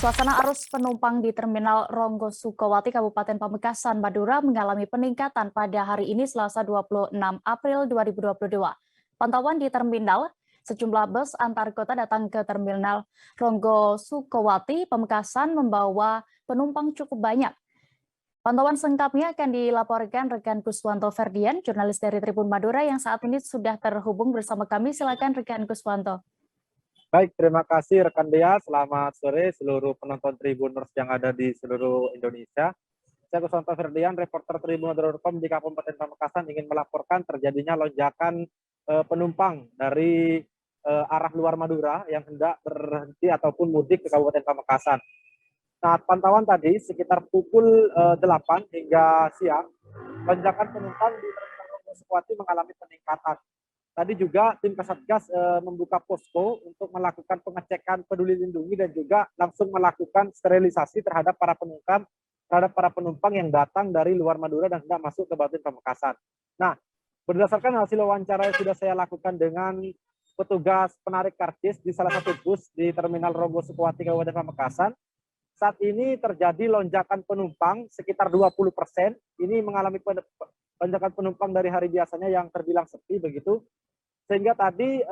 Suasana arus penumpang di Terminal Ronggo Sukowati, Kabupaten Pamekasan, Madura mengalami peningkatan pada hari ini Selasa 26 April 2022. Pantauan di terminal, sejumlah bus antar kota datang ke Terminal Ronggo Sukowati, Pamekasan membawa penumpang cukup banyak. Pantauan selengkapnya akan dilaporkan rekan Kuswanto Ferdian, jurnalis dari Tribun Madura yang saat ini sudah terhubung bersama kami. Silakan rekan Kuswanto. Baik, terima kasih rekan Dea. Selamat sore seluruh penonton Tribuners yang ada di seluruh Indonesia. Saya Kuswanto Ferdian, reporter Tribun.com di Kabupaten Pamekasan ingin melaporkan terjadinya lonjakan penumpang dari arah luar Madura yang hendak berhenti ataupun mudik ke Kabupaten Pamekasan. Nah, pantauan tadi sekitar pukul 8 hingga siang, lonjakan penumpang di Terminal Ronggo Sukowati mengalami peningkatan. Tadi juga tim Kasatgas membuka posko untuk melakukan pengecekan peduli lindungi dan juga langsung melakukan sterilisasi terhadap para penumpang yang datang dari luar Madura dan hendak masuk ke Kabupaten Pamekasan. Nah, berdasarkan hasil wawancara yang sudah saya lakukan dengan petugas penarik karcis di salah satu bus di Terminal Ronggo Sukowati Kabupaten Pamekasan, saat ini terjadi lonjakan penumpang sekitar 20%. Ini mengalami lonjakan penumpang dari hari biasanya yang terbilang sepi begitu. Sehingga tadi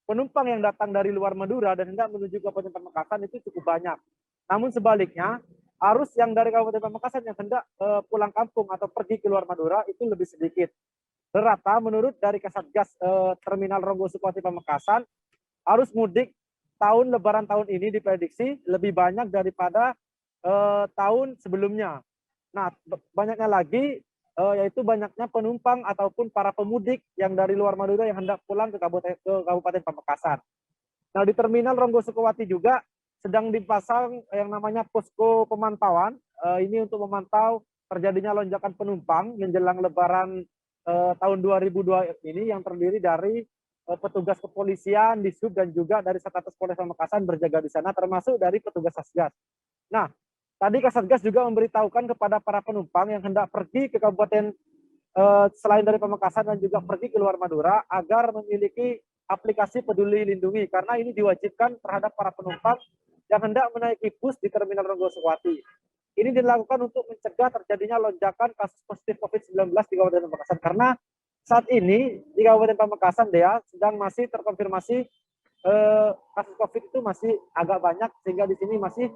penumpang yang datang dari luar Madura dan hendak menuju Kabupaten Pamekasan itu cukup banyak. Namun sebaliknya, arus yang dari Kabupaten Pamekasan yang hendak pulang kampung atau pergi ke luar Madura itu lebih sedikit. Rata menurut dari Kasatgas Terminal Ronggo Sukowati Pamekasan, arus mudik tahun Lebaran tahun ini diprediksi lebih banyak daripada tahun sebelumnya. Nah, banyaknya lagi yaitu banyaknya penumpang ataupun para pemudik yang dari luar Madura yang hendak pulang ke Kabupaten Pamekasan. Nah, di Terminal Ronggo Sukowati juga sedang dipasang yang namanya posko pemantauan. Ini untuk memantau terjadinya lonjakan penumpang menjelang Lebaran tahun 2002 ini yang terdiri dari petugas kepolisian, Dishub dan juga dari Satlantas Polres Pamekasan berjaga di sana termasuk dari petugas Satgas. Nah, tadi Kasatgas juga memberitahukan kepada para penumpang yang hendak pergi ke kabupaten selain dari Pamekasan dan juga pergi ke luar Madura agar memiliki aplikasi Peduli Lindungi karena ini diwajibkan terhadap para penumpang yang hendak menaiki bus di Terminal Ronggo Sukowati. Ini dilakukan untuk mencegah terjadinya lonjakan kasus positif COVID-19 di Kabupaten Pamekasan karena saat ini di Kabupaten Pamekasan sedang masih terkonfirmasi kasus COVID itu masih agak banyak sehingga di sini masih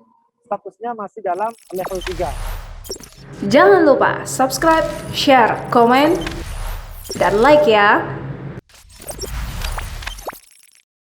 statusnya masih dalam level 3. Jangan lupa subscribe, share, komen, dan like ya.